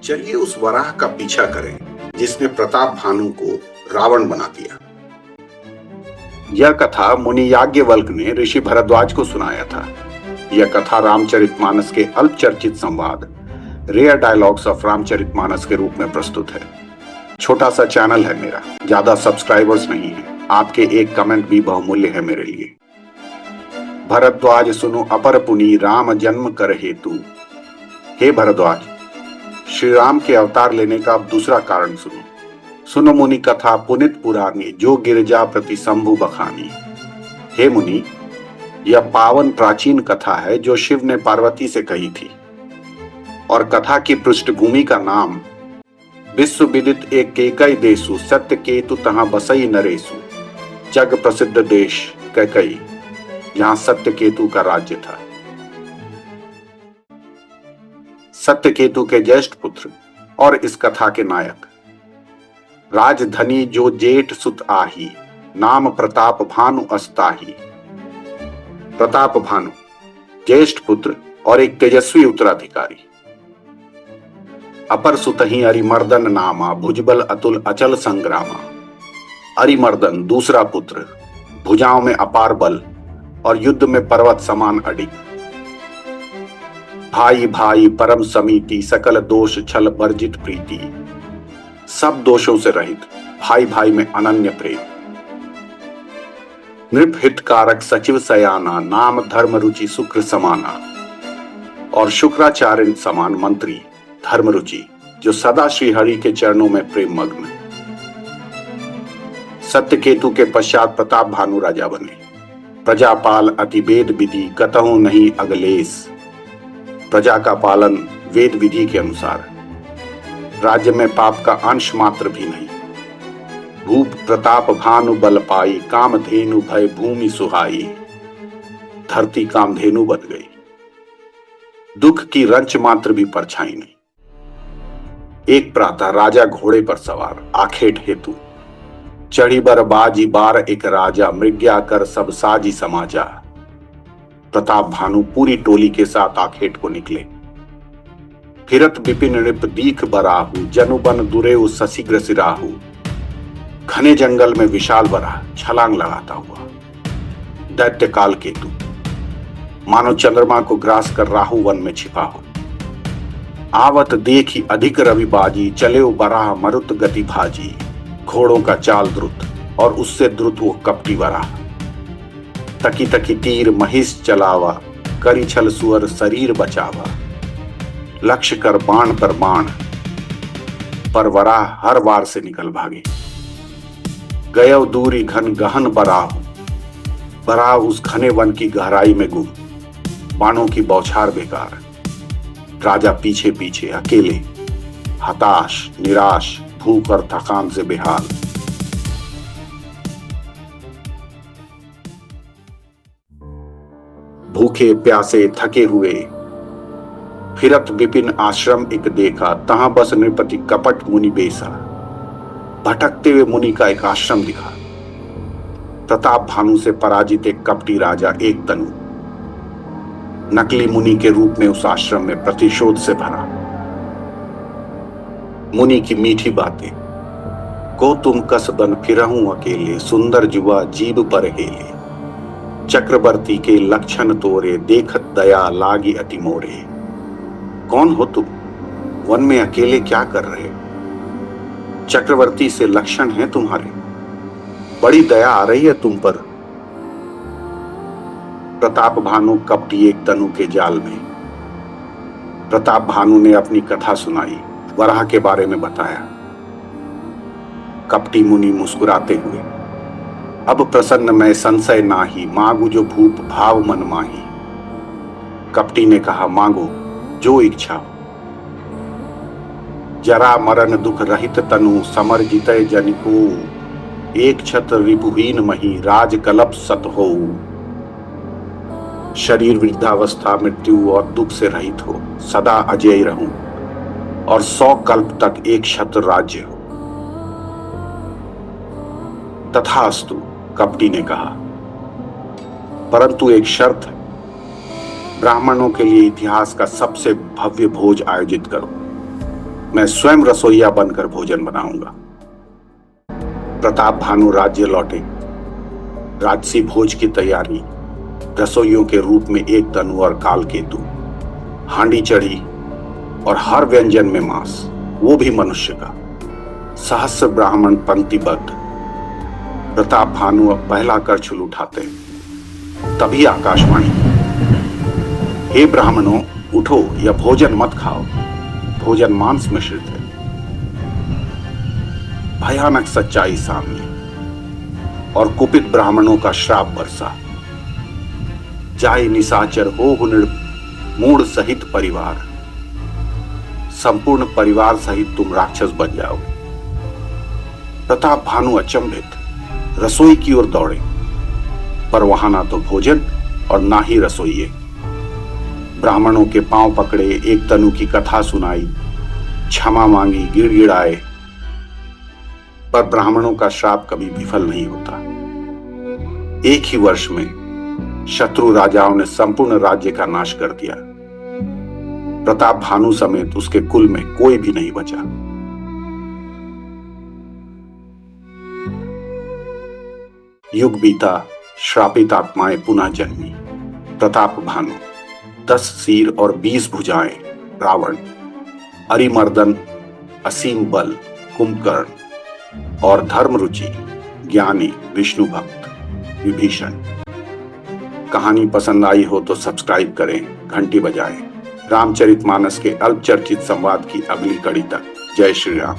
चलिए उस वराह का पीछा करें जिसने प्रताप भानु को रावण बना दिया। यह कथा मुनि याज्ञवल्क्य ने ऋषि भरद्वाज को सुनाया था। यह कथा रामचरितमानस के अल्प चर्चित संवाद रेयर डायलॉग्स ऑफ रामचरितमानस के रूप में प्रस्तुत है। छोटा सा चैनल है मेरा, ज्यादा सब्सक्राइबर्स नहीं है। आपके एक कमेंट भी बहुमूल्य है मेरे लिए। भरद्वाज सुनो अपर पुनि राम जन्म कर हेतु। हे भरद्वाज, श्री राम के अवतार लेने का अब दूसरा कारण सुनो। सुनो मुनि कथा पुनित पुरानी जो गिरजा प्रति शंभु बखानी। हे मुनि, यह पावन प्राचीन कथा है जो शिव ने पार्वती से कही थी, और कथा की पृष्ठभूमि का नाम विश्व विदित एक केकई देशु सत्य केतु तहां बसई नरेशु। जग प्रसिद्ध देश कैकई, जहां सत्य केतु का राज्य था। सत्य केतु के ज्येष्ठ पुत्र और इस कथा के नायक राजधनी जो जेठ सुत आही, नाम प्रताप भानु अस्ताही। प्रताप भानु ज्येष्ठ पुत्र और एक तेजस्वी उत्तराधिकारी। अपर सुतहि अरिमर्दन नामा, भुजबल अतुल अचल संग्रामा। अरिमर्दन दूसरा पुत्र, भुजाओं में अपार बल और युद्ध में पर्वत समान अडिग। भाई भाई परम समीति, सकल दोष छल वर्जित प्रीति। सब दोषों से रहित, भाई भाई में अनन्य प्रेम। नृप हितकारक सचिव सयाना, नाम धर्म रुचि शुक्र समाना। और शुक्राचार्य समान मंत्री धर्म रुचि, जो सदा श्रीहरि के चरणों में प्रेम मग्न। सत्य केतु के पश्चात प्रताप भानु राजा बने। प्रजापाल अति वेद विधि, कतहु नहीं अगलेस। प्रजा का पालन वेद विधि के अनुसार, राज्य में पाप का अंश मात्र भी नहीं। भूप प्रताप भानु बल पाई, कामधेनु भय भूमि सुहाई। धरती कामधेनु बन गई, दुख की रंच मात्र भी परछाई नहीं। एक प्रातः राजा घोड़े पर सवार, आखेट हेतु चढ़ी बर बाजी बार एक राजा, मृग्या कर सब साजी समाजा। प्रताप भानु पूरी टोली के साथ आखेट को निकले। फिरत विपिन नृप दीख बराहु, जनु बन दुरेउ सशीघ्र सिराहु। घने जंगल में विशाल बराह छलांग लगाता हुआ। दैत्य काल केतु मानो चंद्रमा को ग्रास कर राहु वन में छिपा हो। आवत देखी अधिक रवि बाजी, चले बराह मरुत गति भाजी। घोड़ों का चाल द्रुत और उससे द्रुत वो कपटी बराह। तकी तकी तीर महिष चलावा, करी छल सुअर शरीर बचावा। लक्ष्य कर बाण पर वराह हर वार से निकल भागे। गयव दूरी घन गहन बराह उस घने वन की गहराई में गुम। बाणों की बौछार बेकार। राजा पीछे पीछे अकेले, हताश निराश, भूख और थकान से बेहाल। भूखे प्यासे थके हुए फिरत विपिन आश्रम एक देखा, तहां बस नृपति कपट मुनि बेसा। भटकते हुए मुनि का एक आश्रम दिखा। प्रताप भानु से पराजित एक कपटी राजा एक तनु नकली मुनि के रूप में उस आश्रम में प्रतिशोध से भरा। मुनि की मीठी बातें, को तुम कस बन फिरहूं अकेले, सुंदर जुआ जीव पर हेले। चक्रवर्ती के लक्षण तोरे, देखत दया लागी अति मोरे। कौन हो तुम, वन में अकेले क्या कर रहे? चक्रवर्ती से लक्षण है तुम्हारे, बड़ी दया आ रही है तुम पर। प्रताप भानु कपटी एक तनु के जाल में। प्रताप भानु ने अपनी कथा सुनाई, वराह के बारे में बताया। कपटी मुनि मुस्कुराते हुए, अब प्रसन्न मैं संशय नाही, मांगू जो भूप भाव मन माही। कपटी ने कहा, मांगो जो इच्छा हो। जरा मरण दुख रहित तनु, समर जितय जनिको। एक छत्र रिपुहीन मही, राज कलप सत हो। शरीर वृद्धावस्था मृत्यु और दुख से रहित हो, सदा अजय रहूं और 100 कल्प तक एक छत्र राज्य हो। तथास्तु, कपटी ने कहा, परंतु एक शर्त है। ब्राह्मणों के लिए इतिहास का सबसे भव्य भोज आयोजित करो। मैं स्वयं रसोइया बनकर भोजन बनाऊंगा। प्रताप भानु राज्य लौटे। राजसी भोज की तैयारी, रसोइयों के रूप में एक तनु और काल केतु, हांडी चढ़ी और हर व्यंजन में मांस, वो भी मनुष्य का। सहस्र ब्राह्मण पंक्तिबद्ध। प्रताप भानु पहला करछुल उठाते, तभी आकाशवाणी, हे ब्राह्मणों उठो, यह भोजन मत खाओ, भोजन मांस मिश्रित है। भयानक सच्चाई सामने और कुपित ब्राह्मणों का श्राप बरसा। जाय निशाचर हो हुनिड़ मूढ़ सहित परिवार, संपूर्ण परिवार सहित तुम राक्षस बन जाओगे। प्रताप भानु अचंभित रसोई की ओर दौड़े, पर वहां ना तो भोजन और ना ही रसोइये। ब्राह्मणों के पांव पकड़े, एक तनु की कथा सुनाई, क्षमा मांगी, गिड़गिड़ाए, पर ब्राह्मणों का श्राप कभी विफल नहीं होता। एक ही वर्ष में शत्रु राजाओं ने संपूर्ण राज्य का नाश कर दिया। प्रताप भानु समेत उसके कुल में कोई भी नहीं बचा। युग बीता, श्रापित आत्माएं पुनः जन्मी। प्रताप भानु, 10 सिर और 20 भुजाएं रावण, अरिमर्दन असीम बल कुंभकर्ण और धर्म रुचि ज्ञानी विष्णु भक्त विभीषण। कहानी पसंद आई हो तो सब्सक्राइब करें, घंटी बजाएं। रामचरितमानस के अल्पचर्चित संवाद की अगली कड़ी तक जय श्री राम।